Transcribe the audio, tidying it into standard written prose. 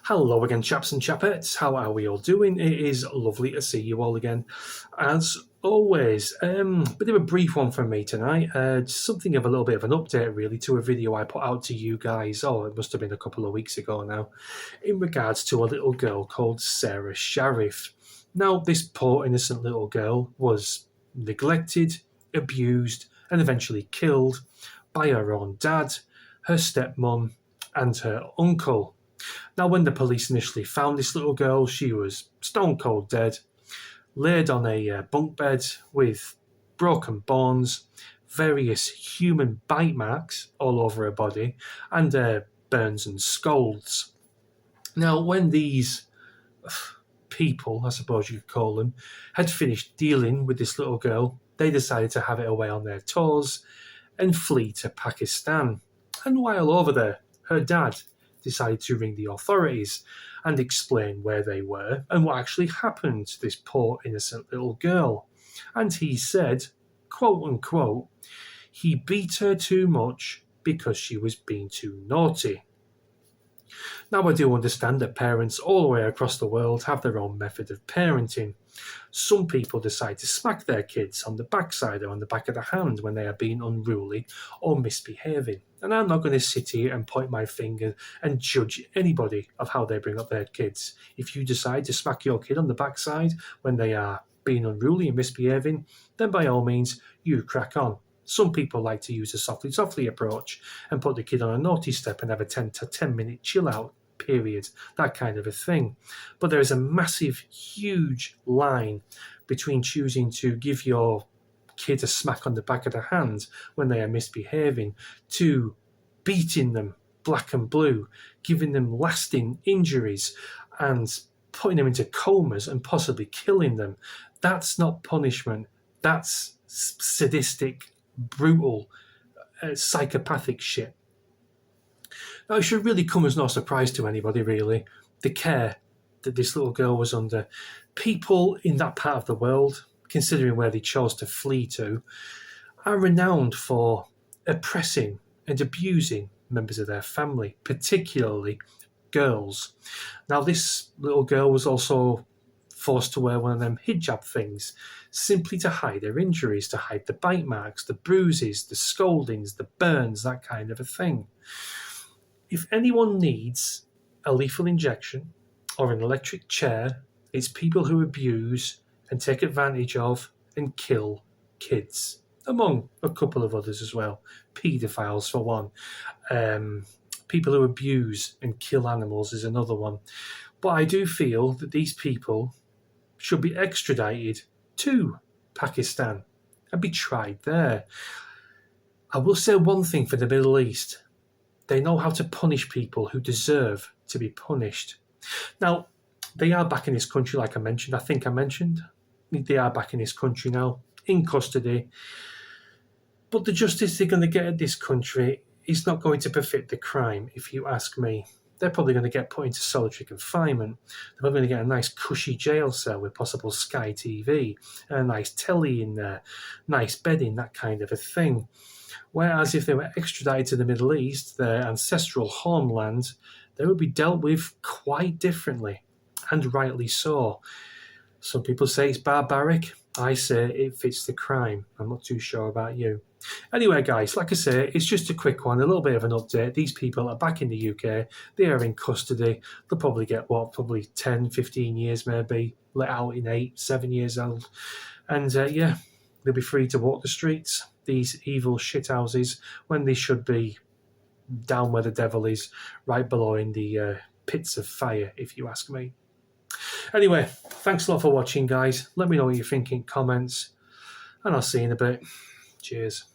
Hello again, chaps and chapettes. How are we all doing? It is lovely to see you all again. As always, bit of a brief one from me tonight. Something of a little bit of an update, really, to a video I put out to you guys. Oh, it must have been a couple of weeks ago now, in regards to a little girl called Sarah Sharif. Now, this poor innocent little girl was neglected, abused, and eventually killed by her own dad, her stepmom, and her uncle. Now, when the police initially found this little girl, she was stone cold dead, laid on a bunk bed with broken bones, various human bite marks all over her body, and burns and scalds. Now, when these people, I suppose you could call them, had finished dealing with this little girl, they decided to have it away on their tours and flee to Pakistan. And while over there, her dad decided to ring the authorities and explain where they were and what actually happened to this poor innocent little girl. And he said, quote unquote, he beat her too much because she was being too naughty. Now, I do understand that parents all the way across the world have their own method of parenting. Some people decide to smack their kids on the backside or on the back of the hand when they are being unruly or misbehaving. And I'm not going to sit here and point my finger and judge anybody of how they bring up their kids. If you decide to smack your kid on the backside when they are being unruly and misbehaving, then by all means, you crack on. Some people like to use a softly approach and put the kid on a naughty step and have a 10 to 10 minute chill out period, that kind of a thing. But there is a massive, huge line between choosing to give your kid a smack on the back of the hand when they are misbehaving to beating them black and blue, giving them lasting injuries and putting them into comas and possibly killing them. That's not punishment. That's sadistic, brutal, psychopathic shit. Now, it should really come as no surprise to anybody, really, the care that this little girl was under. People in that part of the world, considering where they chose to flee to, are renowned for oppressing and abusing members of their family, particularly girls. Now, this little girl was also forced to wear one of them hijab things, simply to hide her injuries, to hide the bite marks, the bruises, the scoldings, the burns, that kind of a thing. If anyone needs a lethal injection or an electric chair, it's people who abuse and take advantage of and kill kids, among a couple of others as well. Paedophiles, for one. People who abuse and kill animals is another one. But I do feel that these people should be extradited to Pakistan and be tried there. I will say one thing for the Middle East. They know how to punish people who deserve to be punished. Now, they are back in this country, like I mentioned. I think I mentioned. They are back in this country now, in custody. But the justice they're going to get at this country is not going to befit the crime, if you ask me. They're probably going to get put into solitary confinement. They're probably going to get a nice cushy jail cell with possible Sky TV, and a nice telly in there, nice bedding, that kind of a thing. Whereas if they were extradited to the Middle East, their ancestral homeland, they would be dealt with quite differently, and rightly so. Some people say it's barbaric. I say it fits the crime. I'm not too sure about you. Anyway, guys, like I say, it's just a quick one, a little bit of an update. These people are back in the UK. They are in custody. They'll probably get, probably 10, 15 years maybe, let out in 8, 7 years old. And, they'll be free to walk the streets, these evil shithouses, when they should be down where the devil is, right below in the pits of fire, if you ask me. Anyway, thanks a lot for watching, guys. Let me know what you think in comments, and I'll see you in a bit. Cheers.